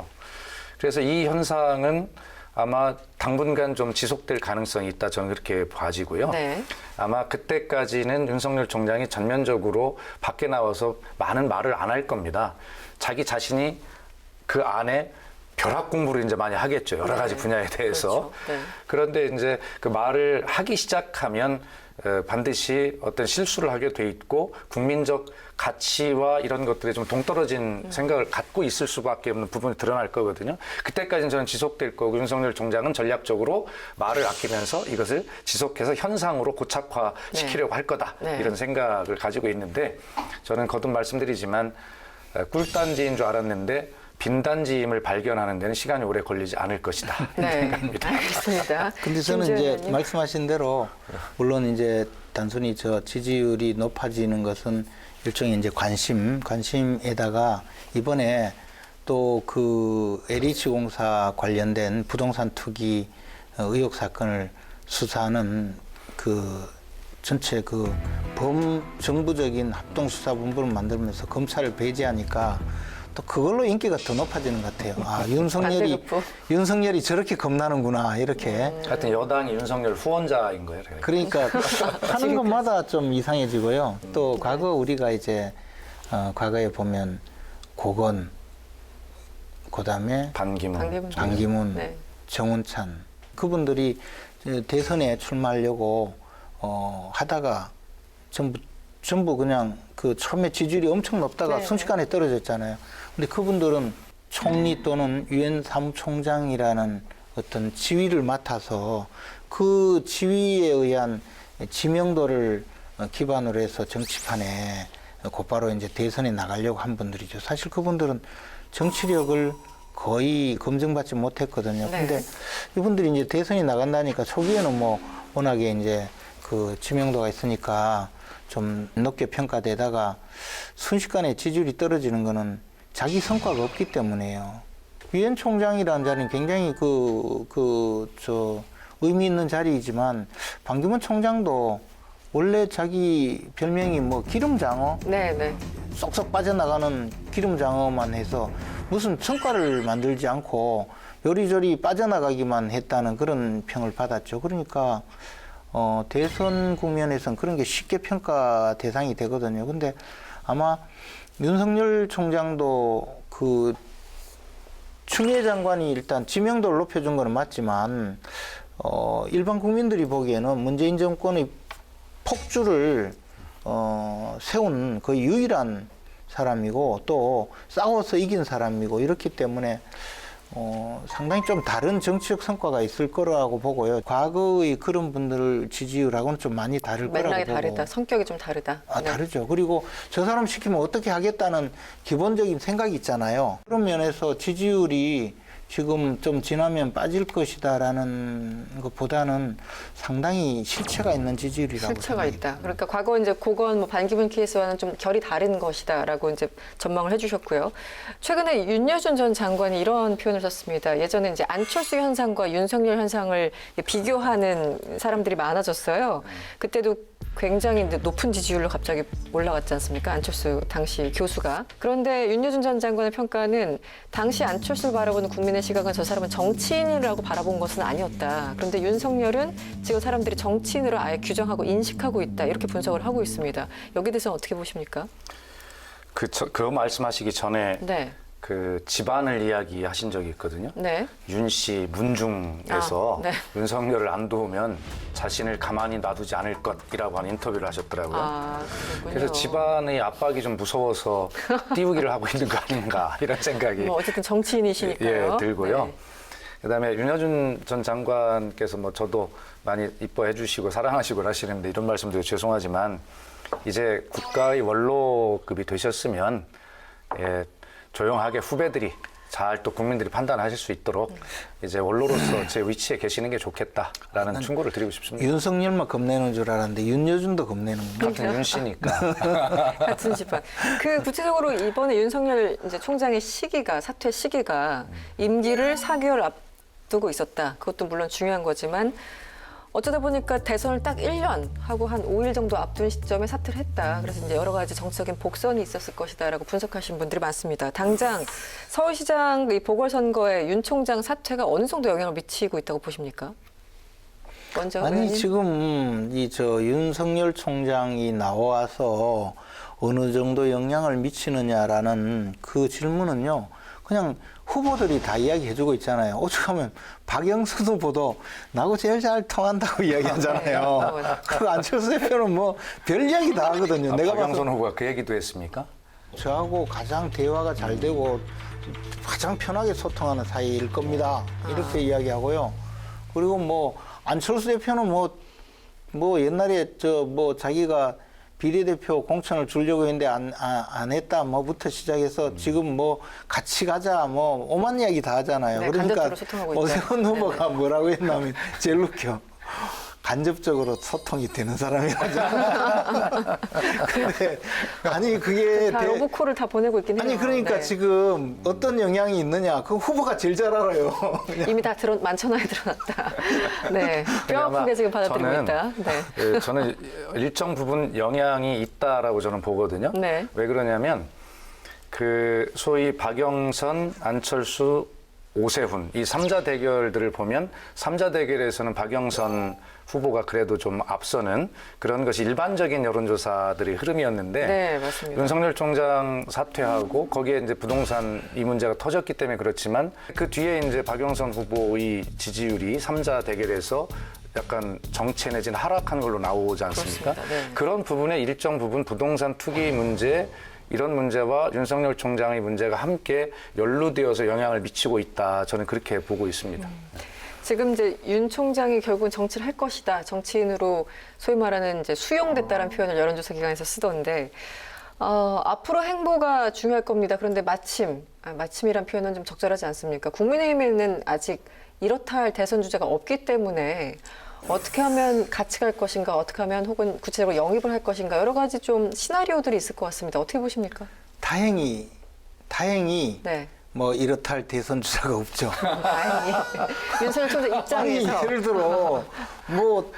그래서 이 현상은 아마 당분간 좀 지속될 가능성이 있다 저는 그렇게 봐지고요. 네. 아마 그때까지는 윤석열 총장이 전면적으로 밖에 나와서 많은 말을 안 할 겁니다. 자기 자신이 그 안에 벼락 공부를 이제 많이 하겠죠. 여러 가지 분야에 대해서. 그렇죠. 네. 그런데 이제 그 말을 하기 시작하면 반드시 어떤 실수를 하게 돼 있고 국민적 가치와 이런 것들에 좀 동떨어진 생각을 갖고 있을 수밖에 없는 부분이 드러날 거거든요. 그때까지는 저는 지속될 거고 윤석열 총장은 전략적으로 말을 아끼면서 이것을 지속해서 현상으로 고착화시키려고 할 거다. 네. 이런 생각을 가지고 있는데 저는 거듭 말씀드리지만 꿀단지인 줄 알았는데 빈단지임을 발견하는 데는 시간이 오래 걸리지 않을 것이다. 네, 알겠습니다. 근데 저는 김주현 이제 의원님. 말씀하신 대로 물론 이제 단순히 저 지지율이 높아지는 것은 일종의 이제 관심에다가 이번에 또 그 LH공사 관련된 부동산 투기 의혹 사건을 수사하는 그 전체 그 범정부적인 합동수사본부를 만들면서 검찰을 배제하니까 또 그걸로 인기가 더 높아지는 것 같아요. 아, 윤석열이 저렇게 겁나는구나, 이렇게. 하여튼 여당이 윤석열 후원자인 거예요. 그러니까 하는 것마다 좀 이상해지고요. 또 과거 우리가 이제 과거에 보면 고건, 그다음에 반기문, 네. 정운찬 그분들이 대선에 출마하려고 하다가 전부 그냥 그 처음에 지지율이 엄청 높다가 네. 순식간에 떨어졌잖아요. 근데 그분들은 총리 또는 유엔 사무총장이라는 어떤 지위를 맡아서 그 지위에 의한 지명도를 기반으로 해서 정치판에 곧바로 이제 대선에 나가려고 한 분들이죠. 사실 그분들은 정치력을 거의 검증받지 못했거든요. 네. 근데 이분들이 이제 대선에 나간다니까 초기에는 뭐 워낙에 이제 그 지명도가 있으니까 좀 높게 평가되다가 순식간에 지지율이 떨어지는 거는 자기 성과가 없기 때문에요. 유엔 총장이라는 자리는 굉장히 의미 있는 자리이지만 반기문 총장도 원래 자기 별명이 뭐 기름장어? 네. 쏙쏙 빠져나가는 기름장어만 해서 무슨 성과를 만들지 않고 요리조리 빠져나가기만 했다는 그런 평을 받았죠. 그러니까 대선 국면에서는 그런 게 쉽게 평가 대상이 되거든요. 근데 아마 윤석열 총장도 그 추미애 장관이 일단 지명도를 높여준 거는 맞지만 일반 국민들이 보기에는 문재인 정권의 폭주를 세운 거의 유일한 사람이고 또 싸워서 이긴 사람이고 이렇기 때문에 상당히 좀 다른 정치적 성과가 있을 거라고 보고요. 과거의 그런 분들 지지율하고는 좀 많이 다를 거라고 맥락이 보고. 다르다. 성격이 좀 다르다. 아, 네. 다르죠. 그리고 저 사람 시키면 어떻게 하겠다는 기본적인 생각이 있잖아요. 그런 면에서 지지율이 지금 좀 지나면 빠질 것이다라는 것보다는 상당히 실체가 있는 지지율이라고 실체가 생각이 있다. 그러니까 과거 이제 고건 반기문 케이스와는 좀 결이 다른 것이다라고 이제 전망을 해주셨고요. 최근에 윤여준 전 장관이 이런 표현을 썼습니다. 예전에 이제 안철수 현상과 윤석열 현상을 비교하는 사람들이 많아졌어요. 그때도 굉장히 높은 지지율로 갑자기 올라갔지 않습니까? 안철수 당시 교수가. 그런데 윤여준 전 장관의 평가는 당시 안철수를 바라보는 국민의 시각은 저 사람은 정치인이라고 바라본 것은 아니었다. 그런데 윤석열은 지금 사람들이 정치인으로 아예 규정하고 인식하고 있다. 이렇게 분석을 하고 있습니다. 여기에 대해서는 어떻게 보십니까? 그 말씀하시기 전에 네. 그 집안을 이야기하신 적이 있거든요. 네. 윤 씨 문중에서 네. 윤석열을 안 도우면 자신을 가만히 놔두지 않을 것이라고 하는 인터뷰를 하셨더라고요. 그렇군요. 그래서 집안의 압박이 좀 무서워서 띄우기를 하고 있는 거 아닌가 이런 생각이 뭐 어쨌든 정치인이시니까요. 예, 들고요. 네. 그다음에 윤여준 전 장관께서 뭐 저도 많이 이뻐해 주시고 사랑하시고 하시는데 이런 말씀드려 죄송하지만 이제 국가의 원로급이 되셨으면 조용하게 후배들이 잘 또 국민들이 판단하실 수 있도록 이제 원로로서 제 위치에 계시는 게 좋겠다라는 충고를 드리고 싶습니다. 윤석열만 겁내는 줄 알았는데 윤여준도 겁내는 거예요. 같은 윤 씨니까. 같은 집안. 그 구체적으로 이번에 윤석열 이제 총장의 시기가 사퇴 시기가 임기를 4개월 앞두고 있었다. 그것도 물론 중요한 거지만 어쩌다 보니까 대선을 딱 1년 하고 한 5일 정도 앞둔 시점에 사퇴를 했다. 그래서 이제 여러 가지 정치적인 복선이 있었을 것이다라고 분석하신 분들이 많습니다. 당장 서울시장 이 보궐선거에 윤 총장 사퇴가 어느 정도 영향을 미치고 있다고 보십니까? 먼저 아니 의원님. 지금 윤석열 총장이 나와서 어느 정도 영향을 미치느냐라는 그 질문은요. 그냥 후보들이 다 이야기해주고 있잖아요. 오죽하면 박영선 후보도 나하고 제일 잘 통한다고 이야기하잖아요. 그 안철수 대표는 뭐 별 이야기 다 하거든요. 내가 박영선 후보가 그 얘기도 했습니까? 저하고 가장 대화가 잘 되고 가장 편하게 소통하는 사이일 겁니다. 이렇게 이야기하고요. 그리고 뭐 안철수 대표는 뭐 옛날에 자기가 비례대표 공천을 주려고 했는데 안 했다 뭐부터 시작해서 지금 뭐 같이 가자 뭐 오만 이야기 다 하잖아요. 네, 그러니까 간접적으로 소통하고 있다. 오세훈 후보가 뭐라고 했냐면 제일 웃겨. 간접적으로 소통이 되는 사람이라잖아. 근데 아니 그게 다 로보콜을 다 보내고 있긴 해요. 아니 그러니까 네. 지금 어떤 영향이 있느냐 그 후보가 제일 잘 알아요. 이미 다 만천하에 드러났다. 네, 뼈 아마 아프게 지금 받아들이고 저는, 있다. 네. 예, 저는 일정 부분 영향이 있다라고 저는 보거든요. 네. 왜 그러냐면 그 소위 박영선, 안철수, 오세훈 이 3자 대결들을 보면 3자 대결에서는 박영선 후보가 그래도 좀 앞서는 그런 것이 일반적인 여론조사들의 흐름이었는데 네, 맞습니다. 윤석열 총장 사퇴하고 거기에 이제 부동산 이 문제가 터졌기 때문에 그렇지만 그 뒤에 이제 박영선 후보의 지지율이 3자 대결에서 약간 정체 내지는 하락한 걸로 나오지 않습니까? 그렇습니다. 네. 그런 부분에 일정 부분 부동산 투기 문제 이런 문제와 윤석열 총장의 문제가 함께 연루되어서 영향을 미치고 있다. 저는 그렇게 보고 있습니다. 지금 이제 윤 총장이 결국은 정치를 할 것이다. 정치인으로 소위 말하는 이제 수용됐다라는 표현을 여론조사 기관에서 쓰던데 앞으로 행보가 중요할 겁니다. 그런데 마침이란 표현은 좀 적절하지 않습니까? 국민의힘에는 아직 이렇다 할 대선 주자가 없기 때문에 어떻게 하면 같이 갈 것인가, 어떻게 하면 혹은 구체적으로 영입을 할 것인가 여러 가지 좀 시나리오들이 있을 것 같습니다. 어떻게 보십니까? 다행히 네. 뭐 이렇다 할 대선 주자가 없죠. 다행히 윤석열 총장 아니 입장에서 예를 들어 뭐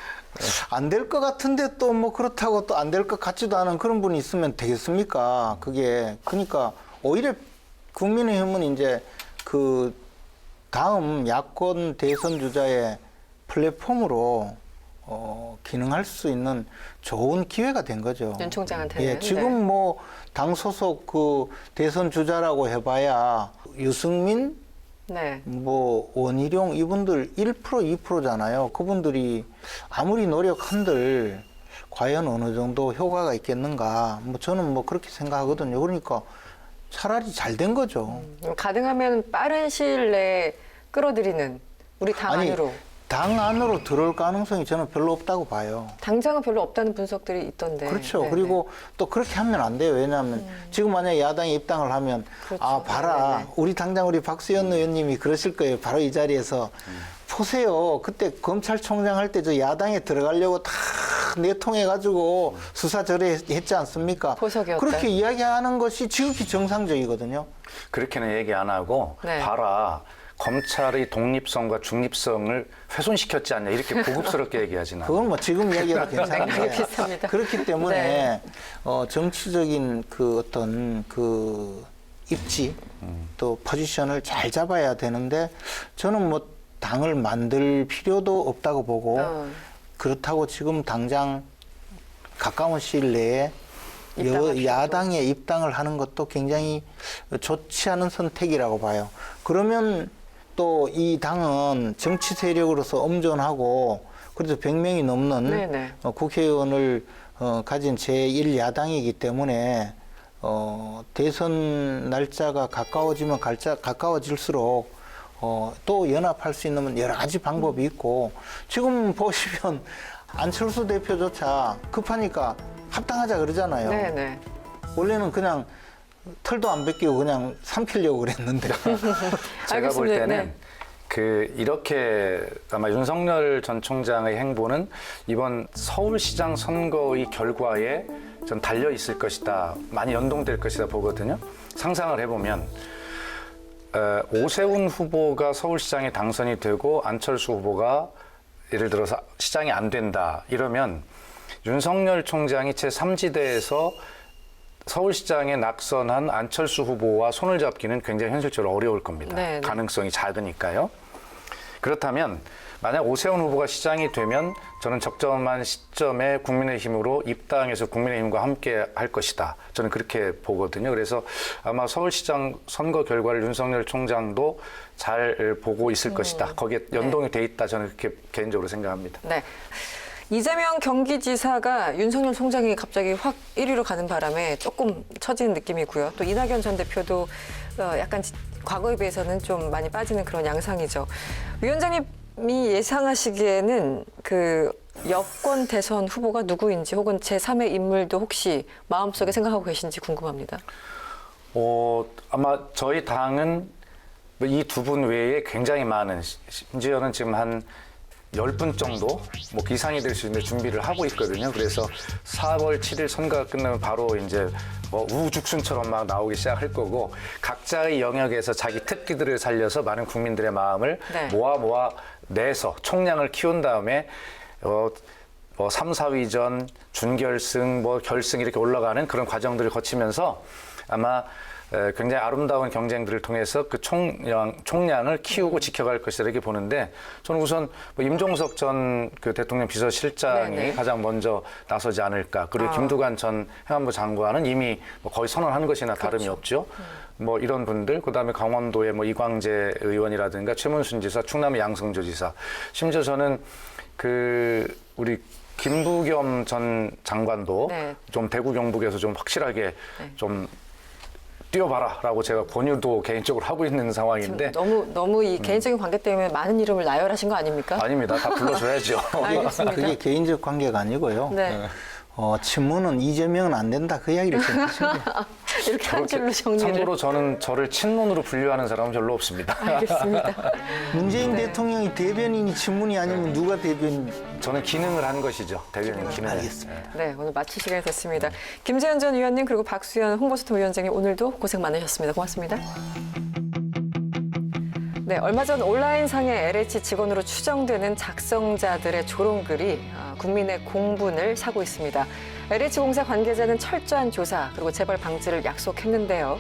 안 될 것 같은데 또 뭐 그렇다고 또 안 될 것 같지도 않은 그런 분이 있으면 되겠습니까? 그게 그러니까 오히려 국민의힘은 이제 그 다음 야권 대선 주자의 플랫폼으로 기능할 수 있는 좋은 기회가 된 거죠. 윤 총장한테는. 예, 지금 뭐 당 소속 그 대선 주자라고 해봐야 유승민, 네. 뭐 원희룡 이분들 1% 2%잖아요. 그분들이 아무리 노력한들 과연 어느 정도 효과가 있겠는가? 뭐 저는 뭐 그렇게 생각하거든요. 그러니까 차라리 잘 된 거죠. 가능하면 빠른 시일 내에 끌어들이는 우리 당 안으로. 당 안으로 들어올 가능성이 저는 별로 없다고 봐요. 당장은 별로 없다는 분석들이 있던데. 그렇죠. 네네. 그리고 또 그렇게 하면 안 돼요. 왜냐하면 지금 만약에 야당이 입당을 하면 그렇죠. 아 봐라 네네. 우리 당장 우리 박수현 의원님이 그러실 거예요. 바로 이 자리에서 보세요. 그때 검찰총장 할 때 저 야당에 들어가려고 다 내통해가지고 수사 절에했지 않습니까? 보석이었다. 그렇게 이야기하는 것이 지극히 정상적이거든요. 그렇게는 얘기 안 하고 네. 봐라. 검찰의 독립성과 중립성을 훼손시켰지 않냐 이렇게 고급스럽게 얘기하진 않아요. 그건 뭐 지금 이야기가 그게 괜찮은데 비슷합니다. 그렇기 때문에 네. 정치적인 그 어떤 그 입지 또 포지션을 잘 잡아야 되는데 저는 뭐 당을 만들 필요도 없다고 보고 그렇다고 지금 당장 가까운 시일 내에 야당에 입당을 하는 것도 굉장히 좋지 않은 선택이라고 봐요. 그러면 또 이 당은 정치 세력으로서 엄존하고 그래도 100명이 넘는 네네. 국회의원을 가진 제1야당이기 때문에 대선 날짜가 가까워질수록 또 연합할 수 있는 여러 가지 방법이 있고 지금 보시면 안철수 대표조차 급하니까 합당하자 그러잖아요. 네네. 원래는 그냥 털도 안 벗기고 그냥 삼키려고 그랬는데. 제가 볼 알겠습니다. 때는 네. 이렇게 아마 윤석열 전 총장의 행보는 이번 서울시장 선거의 결과에 전 달려 있을 것이다. 많이 연동될 것이다 보거든요. 상상을 해보면 오세훈 후보가 서울시장에 당선이 되고 안철수 후보가 예를 들어서 시장이 안 된다. 이러면 윤석열 총장이 제3지대에서 서울시장에 낙선한 안철수 후보와 손을 잡기는 굉장히 현실적으로 어려울 겁니다. 네, 네. 가능성이 작으니까요. 그렇다면 만약 오세훈 후보가 시장이 되면 저는 적절한 시점에 국민의힘으로 입당해서 국민의힘과 함께 할 것이다. 저는 그렇게 보거든요. 그래서 아마 서울시장 선거 결과를 윤석열 총장도 잘 보고 있을 것이다. 거기에 연동이 돼 있다. 저는 그렇게 개인적으로 생각합니다. 네. 이재명 경기지사가 윤석열 총장이 갑자기 확 1위로 가는 바람에 조금 처지는 느낌이고요. 또 이낙연 전 대표도 약간 과거에 비해서는 좀 많이 빠지는 그런 양상이죠. 위원장님이 예상하시기에는 그 여권 대선 후보가 누구인지 혹은 제3의 인물도 혹시 마음속에 생각하고 계신지 궁금합니다. 아마 저희 당은 이 두 분 외에 굉장히 많은, 심지어는 지금 한 10분 정도 이상이 될 수 있는 준비를 하고 있거든요. 그래서 4월 7일 선거가 끝나면 바로 이제 우후죽순처럼 막 나오기 시작할 거고, 각자의 영역에서 자기 특기들을 살려서 많은 국민들의 마음을 네. 모아 내서 총량을 키운 다음에 3, 4위전, 준결승, 결승 이렇게 올라가는 그런 과정들을 거치면서 아마 굉장히 아름다운 경쟁들을 통해서 그 총량을 키우고 지켜갈 것이다 이렇게 보는데, 저는 우선 임종석 전 그 대통령 비서실장이 네네. 가장 먼저 나서지 않을까. 그리고 김두관 전 행안부 장관은 이미 거의 선언한 것이나 다름이 없죠. 이런 분들, 그다음에 강원도의 이광재 의원이라든가 최문순 지사, 충남의 양승조 지사, 심지어 저는 우리 김부겸 전 장관도 네. 좀 대구 경북에서 좀 확실하게 좀 뛰어봐라라고 제가 권유도 개인적으로 하고 있는 상황인데, 너무 이 개인적인 관계 때문에 많은 이름을 나열하신 거 아닙니까? 아닙니다. 다 불러줘야죠. 알겠습니다. 그게 개인적 관계가 아니고요. 네. 친문은 이재명은 안 된다. 그 이야기를 지금 하신 거예요. 이렇게 한 줄로 정리를. 참고로 저는 저를 친문으로 분류하는 사람은 별로 없습니다. 알겠습니다. 문재인 네. 대통령이 대변인이 친문이 아니면 누가 대변인? 저는 기능을 한 것이죠. 대변인 기능을. 알겠습니다. 네, 오늘 마칠 시간이 됐습니다. 김재현 전 위원님 그리고 박수현 홍보수통위원장님 오늘도 고생 많으셨습니다. 고맙습니다. 네, 얼마 전 온라인상의 LH 직원으로 추정되는 작성자들의 조롱글이 국민의 공분을 사고 있습니다. LH공사 관계자는 철저한 조사 그리고 재발 방지를 약속했는데요.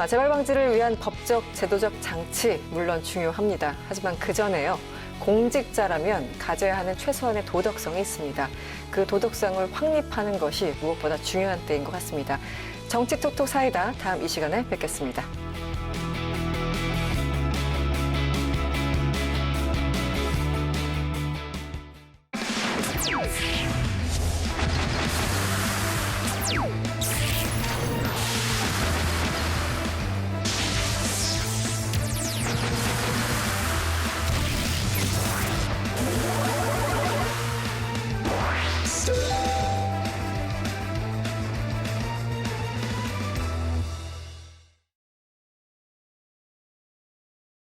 재발 방지를 위한 법적, 제도적 장치 물론 중요합니다. 하지만 그 전에요. 공직자라면 가져야 하는 최소한의 도덕성이 있습니다. 그 도덕성을 확립하는 것이 무엇보다 중요한 때인 것 같습니다. 정치톡톡 사이다 다음 이 시간에 뵙겠습니다.